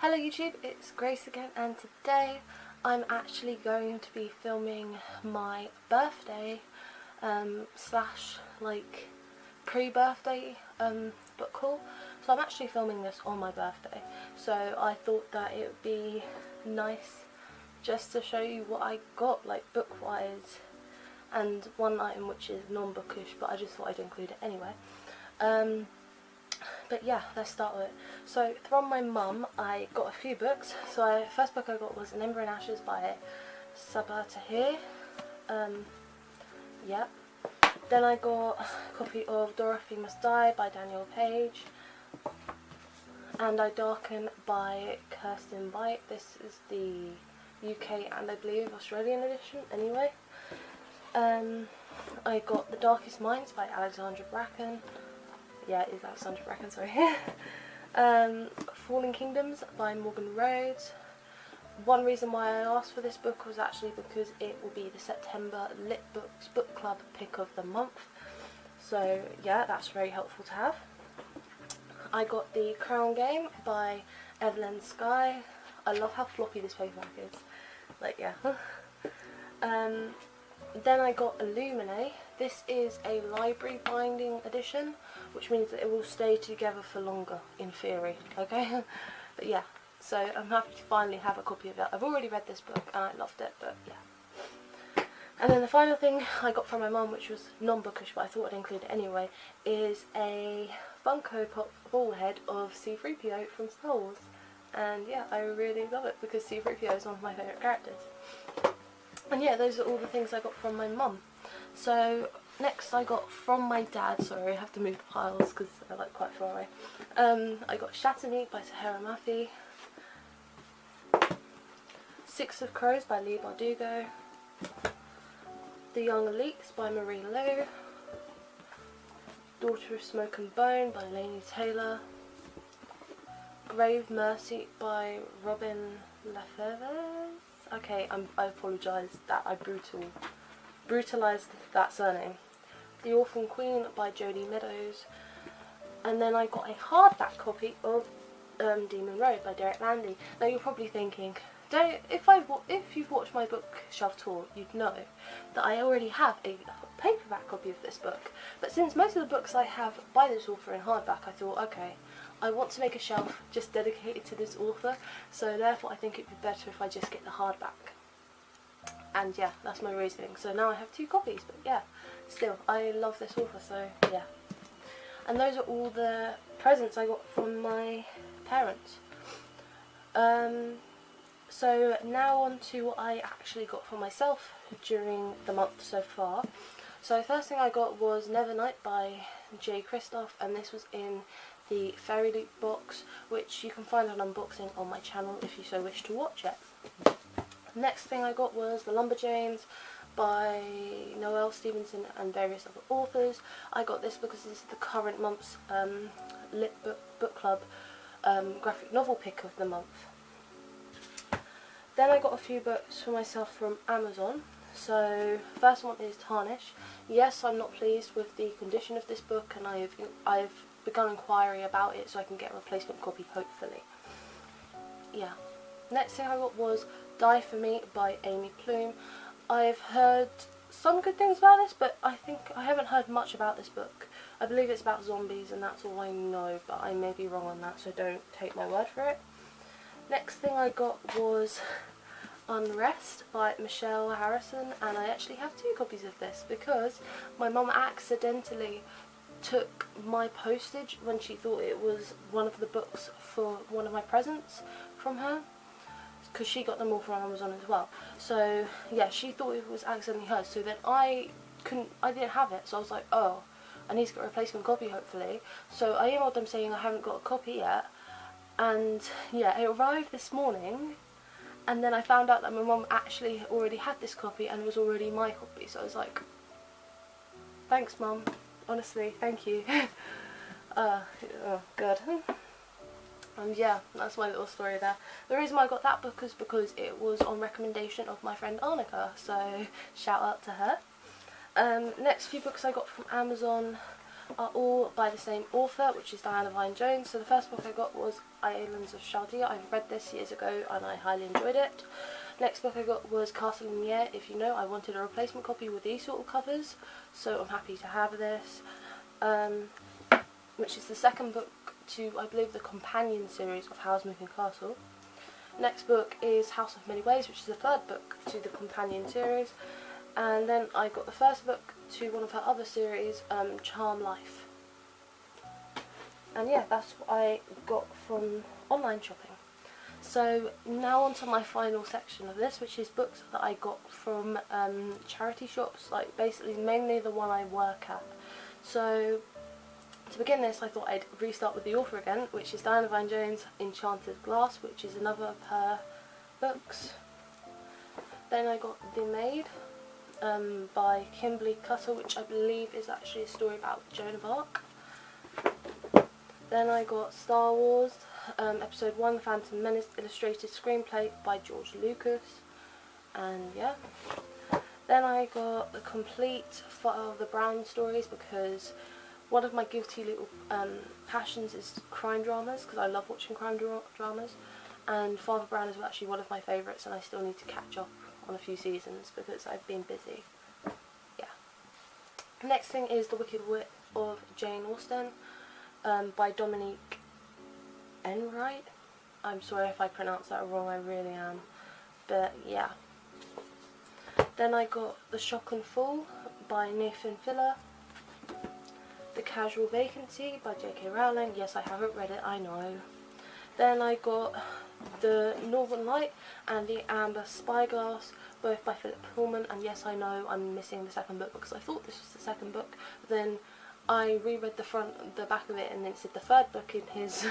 Hello YouTube, it's Grace again, and today I'm actually going to be filming my birthday slash like pre-birthday book haul. So I'm actually filming this on my birthday, so I thought that it would be nice just to show you what I got, like book wise, and one item which is non-bookish, but I just thought I'd include it anyway. But yeah, let's start with it. So from my mum I got a few books. So first book I got was An Ember in Ashes by Sabaa Tahir. Yep. Then I got a copy of Dorothy Must Die by Daniel Page, and I Darken by Kirsten White. This is the UK and I believe Australian edition anyway. I got The Darkest Minds by Alexandra Bracken. Yeah, it is Alexandra Bracken, sorry. Fallen Kingdoms by Morgan Rhodes. One reason why I asked for this book was actually because it will be the September Lit Books Book Club pick of the month. So yeah, that's very helpful to have. I got The Crown Game by Evelyn Skye. I love how floppy this paperback is. Like, yeah. Then I got Illuminae. This is a library binding edition, which means that it will stay together for longer, in theory, okay? But yeah, so I'm happy to finally have a copy of it. I've already read this book and I loved it, but yeah. And then the final thing I got from my mum, which was non-bookish, but I thought I'd include it anyway, is a Funko Pop ball-head of C-3PO from Star Wars. And yeah, I really love it because C-3PO is one of my favourite characters. And yeah, those are all the things I got from my mum. So next I got from my dad, sorry I have to move the piles because they're like quite far away. I got Shattered by Sahara Mafi, Six of Crows by Lee Bardugo, The Young Elites by Marie Lowe, Daughter of Smoke and Bone by Laini Taylor, Grave Mercy by Robin Lefevre. Okay, I apologise that I brutalised that surname. The Orphan Queen by Jodie Meadows. And then I got a hardback copy of Demon Road by Derek Landy. Now you're probably thinking, if you've watched my bookshelf tour, you'd know that I already have a paperback copy of this book. But since most of the books I have by this author in hardback, I thought, okay, I want to make a shelf just dedicated to this author, so therefore I think it'd be better if I just get the hardback. And yeah, that's my reasoning. So now I have two copies, but yeah, still, I love this author, so yeah. And those are all the presents I got from my parents. So now on to what I actually got for myself during the month so far. So the first thing I got was Nevernight by J. Christoph, and this was in the Fairy Loot box, which you can find an unboxing on my channel if you so wish to watch it. Next thing I got was The Lumberjanes by Noelle Stevenson and various other authors. I got this because this is the current month's Lit Book Club graphic novel pick of the month. Then I got a few books for myself from Amazon. So first one is Tarnish. Yes, I'm not pleased with the condition of this book, and I've begun inquiry about it so I can get a replacement copy, hopefully. Yeah. Next thing I got was Die For Me by Amy Plume. I've heard some good things about this, but I haven't heard much about this book. I believe it's about zombies and that's all I know, but I may be wrong on that, so don't take my word for it. Next thing I got was Unrest by Michelle Harrison, and I actually have two copies of this because my mum accidentally took my postage when she thought it was one of the books for one of my presents from her, because she got them all from Amazon as well. So yeah, she thought it was accidentally hers, so then I didn't have it, so I was like, oh, I need to get a replacement copy hopefully. So I emailed them saying I haven't got a copy yet, and yeah, it arrived this morning, and then I found out that my mum actually already had this copy and it was already my copy, so I was like, thanks mum, honestly, thank you. Oh good. And yeah, that's my little story there. The reason why I got that book is because it was on recommendation of my friend Arnica, so shout out to her. Next few books I got from Amazon are all by the same author, which is Diana Vine-Jones. So the first book I got was Islands of Shadia. I've read this years ago and I highly enjoyed it. Next book I got was Castle in the Air. If you know, I wanted a replacement copy with these sort of covers, so I'm happy to have this. Which is the second book to, I believe, the companion series of Housemoving Castle. Next book is House of Many Ways, which is the third book to the companion series. And then I got the first book to one of her other series, Charm Life. And yeah, that's what I got from online shopping. So now on to my final section of this, which is books that I got from charity shops, like basically mainly the one I work at. So to begin this, I thought I'd restart with the author again, which is Diana Vine-Jones' Enchanted Glass, which is another of her books. Then I got The Maid by Kimberly Cutter, which I believe is actually a story about Joan of Arc. Then I got Star Wars, Episode 1, Phantom Menace, illustrated screenplay by George Lucas. And yeah. Then I got the complete Father Brown stories, because one of my guilty little passions is crime dramas, because I love watching crime dramas, and Father Brown is actually one of my favourites, and I still need to catch up on a few seasons because I've been busy. Yeah. Next thing is The Wicked Wit of Jane Austen by Dominique Enright. I'm sorry if I pronounce that wrong, I really am. But yeah. Then I got The Shock and Fall by Nathan Filler. The Casual Vacancy by J.K. Rowling. Yes, I haven't read it, I know. Then I got The Northern Light and The Amber Spyglass, both by Philip Pullman. And yes, I know I'm missing the second book because I thought this was the second book. But then I reread the back of it, and it said the third book in his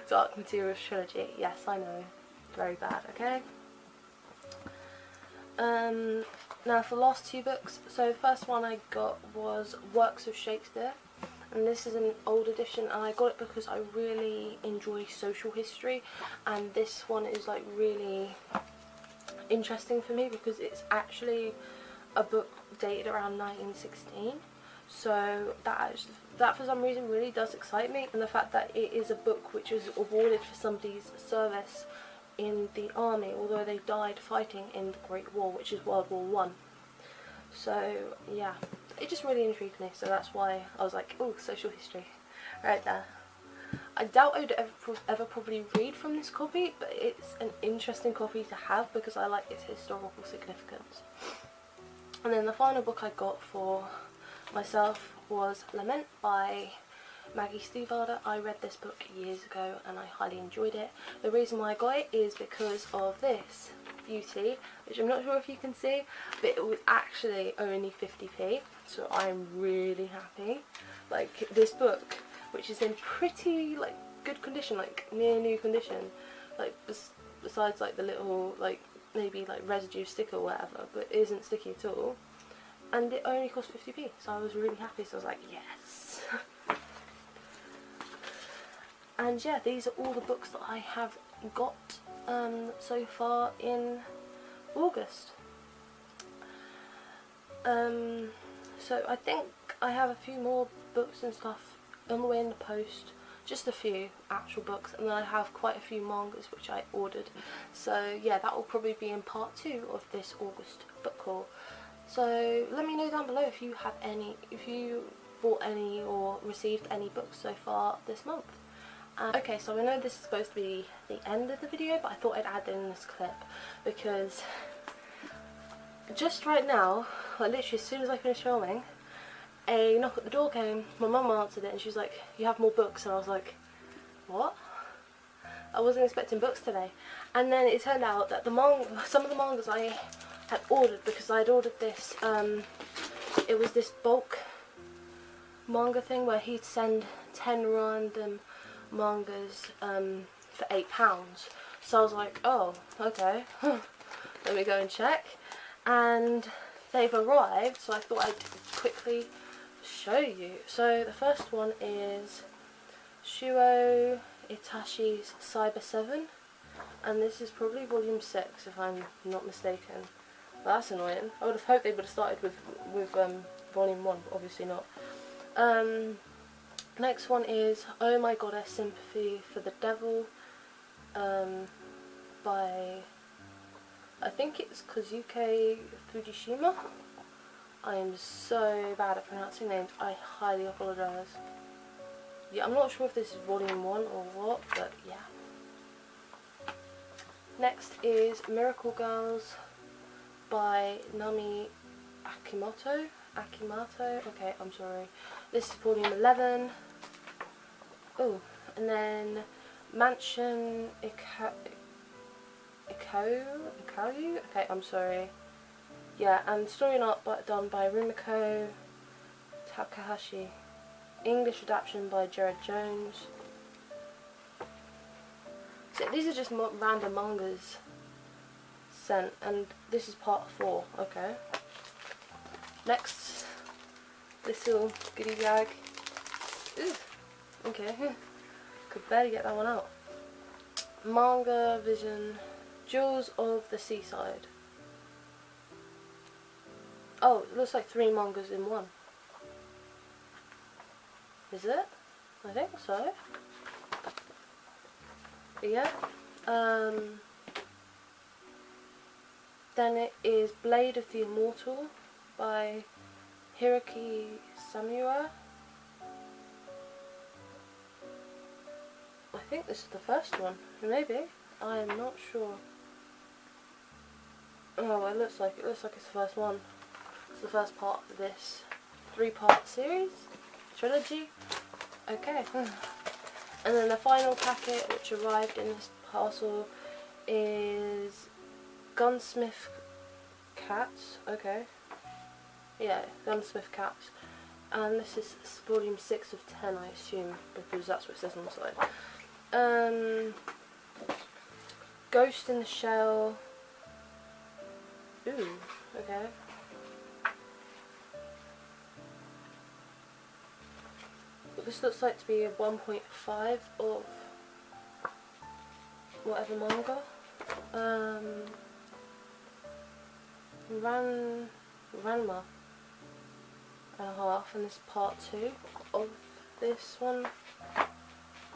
Dark Materials trilogy. Yes, I know. Very bad, okay? Now for the last two books. So the first one I got was Works of Shakespeare. And this is an old edition, and I got it because I really enjoy social history, and this one is like really interesting for me because it's actually a book dated around 1916. So that for some reason really does excite me, and the fact that it is a book which was awarded for somebody's service in the army, although they died fighting in the Great War, which is World War One. So yeah, it just really intrigued me, so that's why I was like, oh, social history, right there. I doubt I would ever probably read from this copy, but it's an interesting copy to have because I like its historical significance. And then the final book I got for myself was Lament by Maggie Stiefvater. I read this book years ago and I highly enjoyed it. The reason why I got it is because of this beauty, which I'm not sure if you can see, but it was actually only 50p, so I'm really happy. Like, this book, which is in pretty like good condition, like near new condition, like besides like the little like maybe like residue sticker or whatever, but it isn't sticky at all, and it only cost 50p, so I was really happy. So I was like, yes. And yeah, these are all the books that I have got so far in August. So I think I have a few more books and stuff on the way in the post, just a few actual books, and then I have quite a few mangas which I ordered. So yeah, that will probably be in part 2 of this August book haul. So let me know down below if you have any, if you bought any or received any books so far this month. Okay, so I know this is supposed to be the end of the video, but I thought I'd add in this clip because just right now, like literally as soon as I finished filming, a knock at the door came. My mum answered it and she was like, "You have more books," and I was like, what? I wasn't expecting books today. And then it turned out that some of the mangas I had ordered, because I had ordered this, it was this bulk manga thing where he'd send 10 random mangas for £8. So I was like, oh, okay, let me go and check. And they've arrived, so I thought I'd quickly show you. So the first one is Shuo Itashi's Cyber 7, and this is probably volume 6 if I'm not mistaken. Well, that's annoying. I would have hoped they would have started with volume 1, but obviously not. Next one is Oh My Goddess Sympathy for the Devil by, I think it's Kazuke Fujishima. I am so bad at pronouncing names, I highly apologise. Yeah, I'm not sure if this is volume 1 or what, but yeah. Next is Miracle Girls by Nami Akimoto. Okay, I'm sorry. This is volume 11. Oh, and then Mansion Ikau? Okay, I'm sorry. Yeah, and story and art done by Rumiko Takahashi. English adaptation by Jared Jones. So these are just random mangas sent, and this is part 4. Okay. Next, this little goodie bag. Ooh, okay. Could barely get that one out. Manga Vision, Jewels of the Seaside. Oh, it looks like 3 mangas in one. Is it? I think so. Yeah. Then it is Blade of the Immortal by Hiroki Samura. I think this is the first one. Maybe. I am not sure. Oh, it looks like it's the first one. It's the first part of this 3-part series, trilogy. Okay. And then the final packet, which arrived in this parcel, is Gunsmith Cats. Okay. Yeah, Gunsmith Cats. And this is volume 6 of 10, I assume, because that's what it says on the side. Ghost in the Shell. Ooh, okay. But this looks like to be a 1.5 of whatever manga. Ranma and a half, and this is part 2 of this one.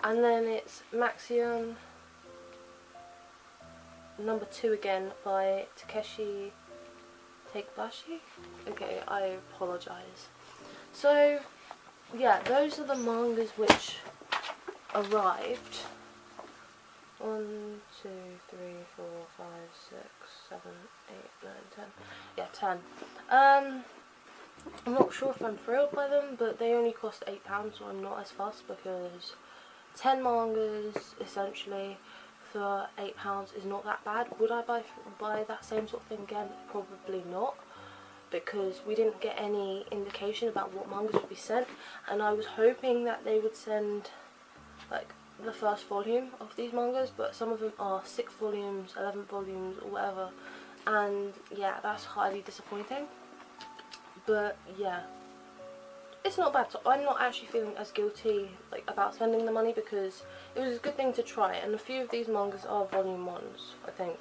And then it's Maxion number 2 again by Takeshi Takebashi. Okay, I apologise. So yeah, those are the mangas which arrived. 1, 2, 3, 4, 5, 6, 7, 8, 9, 10. Yeah, 10. I'm not sure if I'm thrilled by them, but they only cost £8, so I'm not as fussed, because 10 mangas essentially for £8 is not that bad. Would I buy that same sort of thing again? Probably not, because we didn't get any indication about what mangas would be sent, and I was hoping that they would send like the first volume of these mangas, but some of them are 6 volumes, 11 volumes or whatever, and yeah, that's highly disappointing. But yeah, it's not bad, so I'm not actually feeling as guilty like about spending the money, because it was a good thing to try, and a few of these mangas are volume 1s, I think.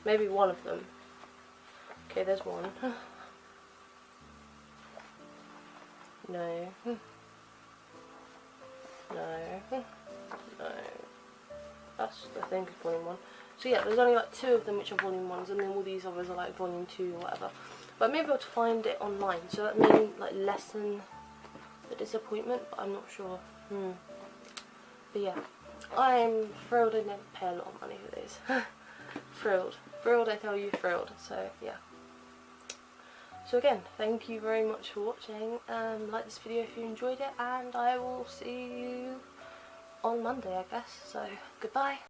Maybe one of them. Okay, there's one. No. No. No. That's, I think, volume 1. So yeah, there's only like 2 of them which are volume 1s, and then all these others are like volume 2 or whatever. But I may be able to find it online, so that may like lessen the disappointment, but I'm not sure. But yeah, I'm thrilled I didn't pay a lot of money for these. Thrilled. Thrilled, I tell you, thrilled. So yeah. So again, thank you very much for watching. Like this video if you enjoyed it, and I will see you on Monday, I guess. So goodbye.